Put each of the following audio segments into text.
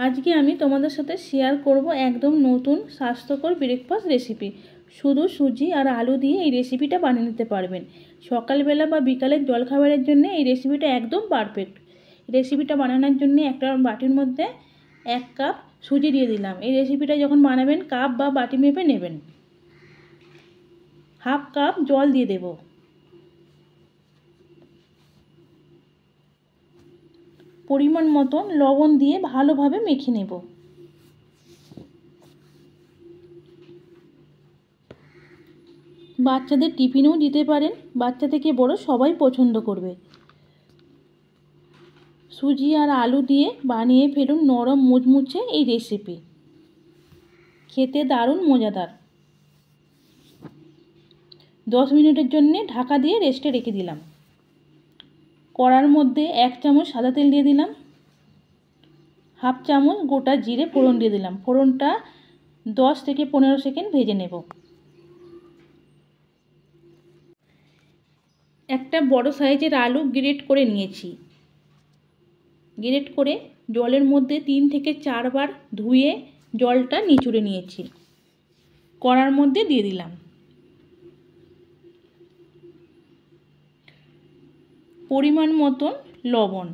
আজকে আমি তোমাদের সাথে শেয়ার করব একদম নতুন স্বাস্থ্যকর ব্রেকফাস্ট রেসিপি। শুধু সুজি আর আলু দিয়ে এই রেসিপিটা বানিয়ে নিতে পারবেন। সকালবেলা বা বিকালের জলখাবারের জন্য এই রেসিপিটা একদম পারফেক্ট। রেসিপিটা বানানোর জন্য একটা বাটির মধ্যে 1 কাপ সুজি দিয়ে দিলাম। এই রেসিপিটা যখন বানাবেন কাপ বা বাটি মেপে নেবেন। হাফ কাপ জল দিয়ে দেব। পরিমাণ মতন লবণ দিয়ে ভালোভাবে মেখে নেব। বাচ্চাদের টিফিনেও দিতে পারেন, বাচ্চা থেকে বড় সবাই পছন্দ করবে। সুজি আর আলু দিয়ে বানিয়ে ফেলুন নরম মুচমুচে এই রেসিপি, খেতে দারুণ মজাদার। 10 মিনিটের জন্য ঢাকা দিয়ে রেস্টে রেখে দিলাম। কড়ার মধ্যে 1 চামচ সাদা তেল দিয়ে দিলাম। হাফ চামচ গোটা জিরে ফোড়ন দিয়ে দিলাম। ফোড়নটা 10 থেকে 15 সেকেন্ড ভেজে নেব। একটা বড় সাইজের আলু গ্রেট করে নিয়েছি। গ্রেট করে জলের মধ্যে 3 থেকে 4 বার ধুয়ে জলটা নিচুড়ে নিয়েছি। কড়ার মধ্যে দিয়ে দিলাম। পরিমাণ মতন লবণ,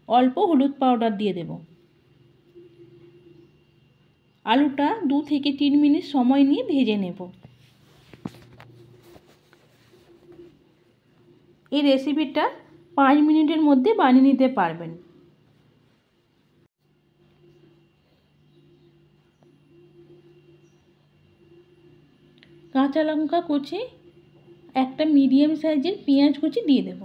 অল্প হলুদ পাউডার দিয়ে দেব। আলুটা 2 থেকে 3 মিনিট সময় নিয়ে ভেজে নেব। এই রেসিপিটা 5 মিনিটের মধ্যে বানিয়ে নিতে পারবেন। কাঁচা লঙ্কা কুচি, একটা মিডিয়াম সাইজের পেঁয়াজ কুচি দিয়ে দেব।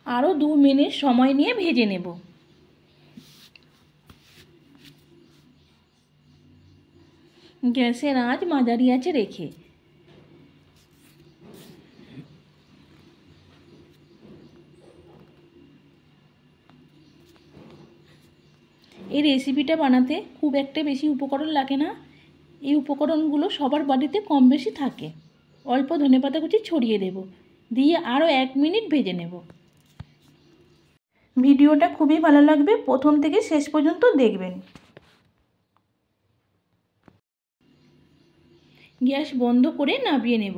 আরও 2 মিনিট সময় নিয়ে ভেজে নেব। গ্যাসের আঁচ মাঝারি আঁচে রেখে এই রেসিপিটা বানাতে খুব একটা বেশি উপকরণ লাগে না। এই উপকরণগুলো সবার বাড়িতে কম বেশি থাকে। অল্প ধনেপাতা কুচি ছড়িয়ে দেব, দিয়ে আরও 1 মিনিট ভেজে নেব। ভিডিওটা খুবই ভালো লাগবে, প্রথম থেকে শেষ পর্যন্ত দেখবেন। গ্যাস বন্ধ করে নামিয়ে নেব।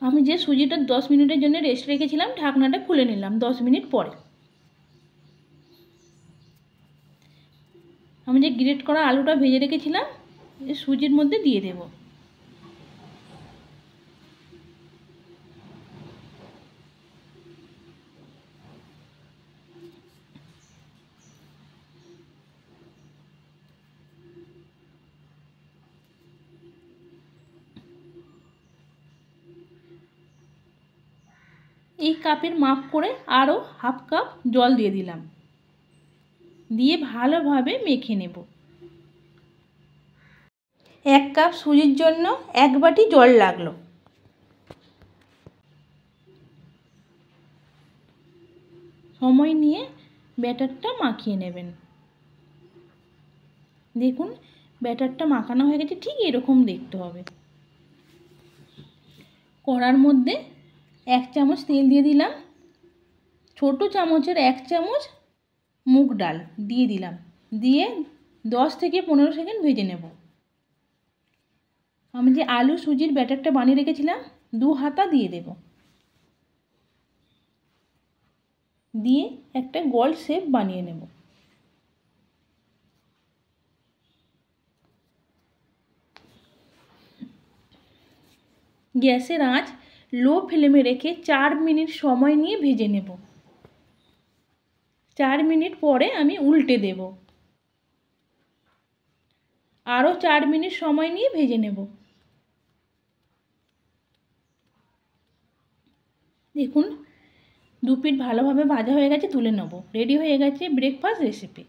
আমি যে সুজিটা 10 মিনিটের জন্য রেস্ট রেখেছিলাম, ঢাকনাটা খুলে নিলাম 10 মিনিট পরে। আমি যে গ্রেট করা আলুটা ভেজে রেখেছিলাম এই সুজির মধ্যে দিয়ে দেব। এই কাপের মাপ করে আরও হাফ কাপ জল দিয়ে দিলাম, দিয়ে ভালোভাবে মেখে নেব। 1 কাপ সুজির জন্য 1 বাটি জল লাগলো। সময় নিয়ে ব্যাটারটা মাখিয়ে নেবেন। দেখুন ব্যাটারটা মাখানো হয়ে গেছে, ঠিক এরকম দেখতে হবে। কড়ার মধ্যে 1 চামচ তেল দিয়ে দিলাম। ছোট চামচের 1 চামচ মুগ ডাল দিয়ে দিলাম, দিয়ে 10 থেকে 15 সেকেন্ড ভেজে নেব। আমি যে আলু সুজির ব্যাটারটা বানিয়ে রেখেছিলাম 2 হাতা দিয়ে দেব, দিয়ে একটা গোল শেপ বানিয়ে নেব। গ্যাসের আঁচ লো ফ্লেমে রেখে 4 মিনিট সময় নিয়ে ভেজে নেব। 4 মিনিট পরে আমি উল্টে দেব। আরও 4 মিনিট সময় নিয়ে ভেজে নেব। দেখুন 2 পিঠ ভালোভাবে ভাজা হয়ে গেছে, তুলে নেব। রেডি হয়ে গেছে ব্রেকফাস্ট রেসিপি।